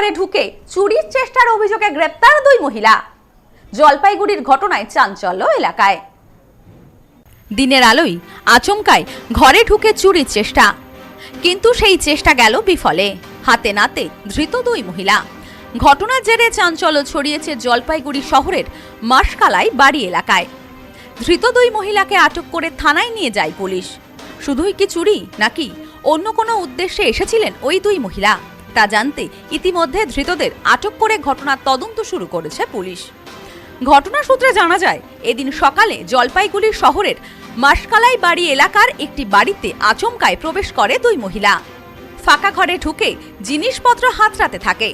ঘরে ঢুকে চুরির চেষ্টার অভিযোগে গ্রেপ্তার দুই মহিলা। জলপাইগুড়ির ঘটনায় চাঞ্চল্য এলাকায়। দিনের আলোয় আচমকায় ঘরে ঢুকে চুরির চেষ্টা, কিন্তু সেই চেষ্টা গেল বিফলে। হাতে নাতে ধৃত দুই মহিলা। ঘটনার জেরে চাঞ্চল্য ছড়িয়েছে জলপাইগুড়ি শহরের মাসকালাই বাড়ি এলাকায়। ধৃত দুই মহিলাকে আটক করে থানায় নিয়ে যায় পুলিশ। শুধুই কি চুরি নাকি অন্য কোনো উদ্দেশ্যে এসেছিলেন ওই দুই মহিলা তা জানতে ইতিমধ্যে ধৃতদের আটক করে ঘটনার তদন্ত শুরু করেছে পুলিশ। ঘটনা সূত্রে জানা যায়, এদিন সকালে জলপাইগুড়ি শহরের মাসকালাই বাড়ি এলাকার একটি বাড়িতে আচমকায় প্রবেশ করে দুই মহিলা। ফাঁকা ঘরে ঢুকে জিনিসপত্র হাতড়াতে থাকে।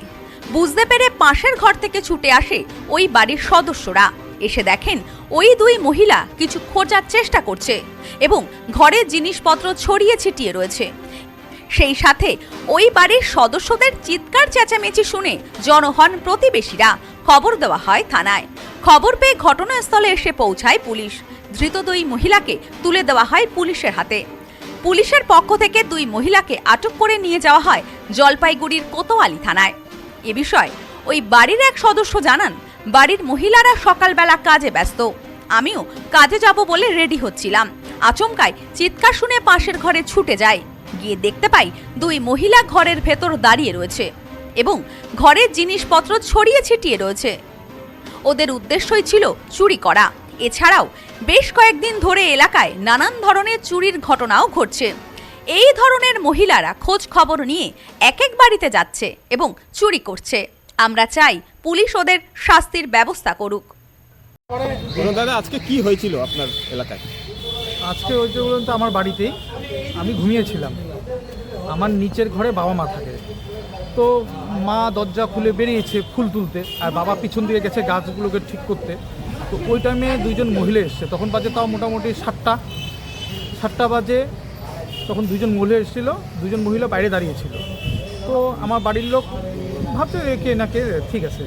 বুঝতে পেরে পাশের ঘর থেকে ছুটে আসে ওই বাড়ির সদস্যরা। এসে দেখেন ওই দুই মহিলা কিছু খোঁজার চেষ্টা করছে এবং ঘরের জিনিসপত্র ছড়িয়ে ছিটিয়ে রয়েছে। সেই সাথে ওই বাড়ির সদস্যদের চিৎকার চেঁচামেচি শুনে জড়ো হন প্রতিবেশীরা। খবর দেওয়া হয় থানায়। খবর পেয়ে ঘটনাস্থলে এসে পৌঁছায় পুলিশ। ধৃত দুই মহিলাকে তুলে দেওয়া হয় পুলিশের হাতে। পুলিশের পক্ষ থেকে দুই মহিলাকে আটক করে নিয়ে যাওয়া হয় জলপাইগুড়ির কোতোয়ালি থানায়। এ বিষয়ে ওই বাড়ির এক সদস্য জানান, বাড়ির মহিলারা সকালবেলা কাজে ব্যস্ত। আমিও কাজে যাব বলে রেডি হচ্ছিলাম। আচমকায় চিৎকার শুনে পাশের ঘরে ছুটে যাই। গিয়ে দেখতে পাই দুই মহিলা ঘরের ভেতর দাঁড়িয়ে রয়েছে এবং ঘরের জিনিসপত্র ছড়িয়ে ছিটিয়ে রয়েছে। ওদের উদ্দেশ্যই ছিল চুরি করা। এছাড়াও বেশ কয়েকদিন ধরে এলাকায় নানান ধরনের চুরির ঘটনাও ঘটছে। এই ধরনের মহিলারা খোঁজ খবর নিয়ে এক এক বাড়িতে যাচ্ছে এবং চুরি করছে। আমরা চাই পুলিশ ওদের শাস্তির ব্যবস্থা করুক। দাদা, আজকে কি হয়েছিল আপনার এলাকায়? আজকে হয়েছে বলুন তো, আমার বাড়িতেই আমি ঘুমিয়েছিলাম। আমার নিচের ঘরে বাবা মা থাকে, তো মা দরজা খুলে বেরিয়েছে ফুল তুলতে, আর বাবা পিছন দিয়ে গেছে গাছগুলোকে ঠিক করতে। তো ওই টাইমে দুইজন মহিলা এসছে, তখন বাজে তাও মোটামুটি 7টা বাজে। তখন দুইজন মহিলা এসেছিলো, দুজন মহিলা বাইরে দাঁড়িয়েছিল। তো আমার বাড়ির লোক ভাবছে কে না কে, ঠিক আছে।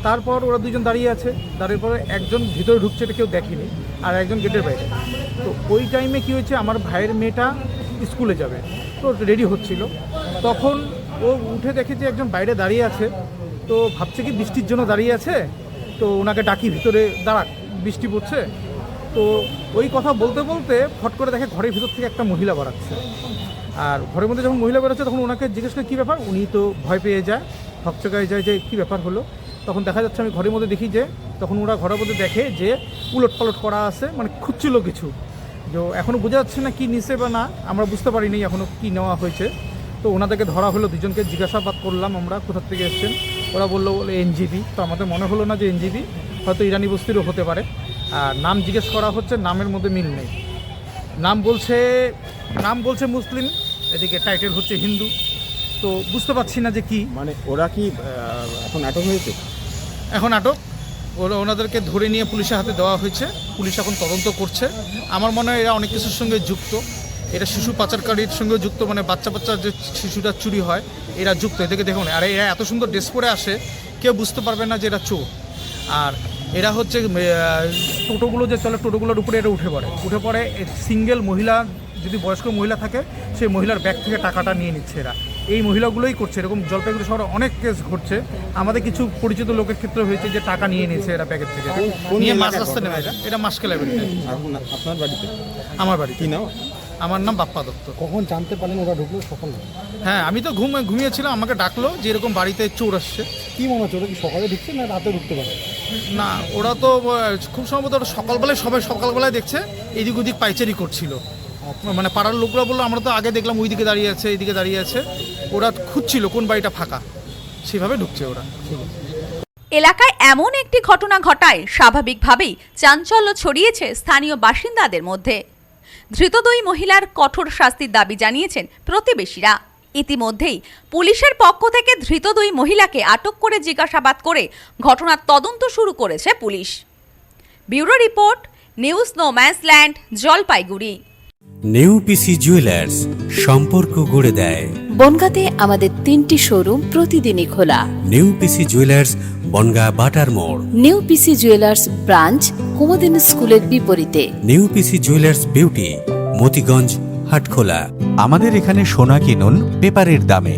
তারপর ওরা দুজন দাঁড়িয়ে আছে, দাঁড়িয়ে পরে একজন ভিতরে ঢুকছে, এটা কেউ দেখেনি, আর একজন গেটের বাইরে। তো ওই টাইমে কী হয়েছে, আমার ভাইয়ের মেয়েটা স্কুলে যাবে, তো রেডি হচ্ছিল। তখন ও উঠে দেখে যে একজন বাইরে দাঁড়িয়ে আছে। তো ভাবছে কি বৃষ্টির জন্য দাঁড়িয়ে আছে, তো ওনাকে ডাকি ভিতরে দাঁড়াক, বৃষ্টি পড়ছে। তো ওই কথা বলতে বলতে ফট করে দেখে ঘরের ভিতর থেকে একটা মহিলা বেরাচ্ছে। আর ঘরের মধ্যে যখন মহিলা বেরোচ্ছে তখন ওনাকে জিজ্ঞেস করে কী ব্যাপার। উনি তো ভয় পেয়ে যায়, হকচকায় যায় যে কী ব্যাপার হলো। তখন দেখা যাচ্ছে আমি ঘরের মধ্যে দেখি যে তখন ওরা ঘরের মধ্যে দেখে যে উলট পালট করা আছে, মানে খুঁজছিল কিছু। যে এখনও বোঝা যাচ্ছে না কি নিচে বা না, আমরা বুঝতে পারিনি এখনও কী নেওয়া হয়েছে। তো ওনাদেরকে ধরা হলো, দুজনকে জিজ্ঞাসাবাদ করলাম আমরা কোথা থেকে এসছেন। ওরা বললো এনজিবি। তো আমাদের মনে হলো না যে এনজিবি, হয়তো ইরানি বস্তিরও হতে পারে। আর নাম জিজ্ঞেস করা হচ্ছে, নামের মধ্যে মিল নেই। নাম বলছে মুসলিম, এদিকে টাইটেল হচ্ছে হিন্দু। তো বুঝতে পারছি না যে কি, মানে ওরা কি এখন আটক হয়েছে? এখন আটক। ওনাদেরকে ধরে নিয়ে পুলিশের হাতে দেওয়া হয়েছে। পুলিশ এখন তদন্ত করছে। আমার মনে হয় এরা অনেক কিছুর সঙ্গে যুক্ত। এরা শিশু পাচারকারীর সঙ্গে যুক্ত, মানে বাচ্চা যে শিশুটা চুরি হয় এরা যুক্ত। এদেরকে দেখুন, আর এরা এত সুন্দর ড্রেস পরে আসে, কেউ বুঝতে পারবে না যে এরা চোর। আর এরা হচ্ছে টোটোগুলো যে চলে, টোটোগুলোর উপরে এরা উঠে পড়ে সিঙ্গেল মহিলা, যদি বয়স্ক মহিলা থাকে সেই মহিলার ব্যাগ থেকে টাকাটা নিয়ে নিচ্ছে এরা। এই মহিলাগুলোই করছে। এরকম জলপাইগুড়ি শহরে অনেক কেস ঘটছে। আমাদের কিছু পরিচিত লোকের ক্ষেত্রে হয়েছে যে টাকা নিয়ে নিয়েছে এরা ব্যাগের থেকে, নিয়ে মাছ রাস্তা নেবে। এটা মাসকালাই বাড়িতে। আপনার বাড়িতে? আমার বাড়ি। কি নাম? আমার নাম বাপ্পা দত্ত। কখন জানতে পারলেন ওরা ঢুকলো? সকালে? হ্যাঁ, আমি তো ঘুমিয়েছিলাম, আমাকে ডাকলো যে এরকম বাড়িতে চোর আসছে। কি মনে হচ্ছে, ওরা কি সকালে ঢুকছে না রাতে ঢুকতে পারে? না, ওরা তো খুব সম্ভবত ওরা সকালবেলায়, সবাই সকালবেলায় দেখছে এদিক ওদিক পাইচারি করছিল। মানে পাড়ার লোকরা বললো, আমরা তো আগে দেখলাম ওই দিকে দাঁড়িয়ে আছে, এইদিকে দাঁড়িয়ে আছে। ওরা খুঁজছিল কোন বাড়িটা ফাঁকা, সেভাবে ঢুকছে ওরা। এলাকায় এমন একটি ঘটনা ঘটায় স্বাভাবিকভাবেই চাঞ্চল্য ছড়িয়েছে স্থানীয় বাসিন্দাদের মধ্যে। ধৃত দুই মহিলার কঠোর শাস্তির দাবি জানিয়েছেন প্রতিবেশীরা। ইতিমধ্যেই পুলিশের পক্ষ থেকে ধৃত দুই মহিলাকে আটক করে জিজ্ঞাসাবাদ করে ঘটনার তদন্ত শুরু করেছে police. Bureau report, news no man's land, Jalpaiguri. নেউপিসি জুয়েলার্স, সম্পর্ক গড়ে দেয়। বনগাঁতে আমাদের 3টি শোরুম প্রতিদিনই খোলা। নেউপিসি জুয়েলার্স, বনগা বাটার মোড়। নেউপিসি জুয়েলার্স ব্রাঞ্চ, কুমদিন স্কুলের বিপরীতে। নেউপিসি জুয়েলার্স বিউটি, মতিগঞ্জ, হাটখোলা। আমাদের এখানে সোনা কিনুন পেপারের দামে।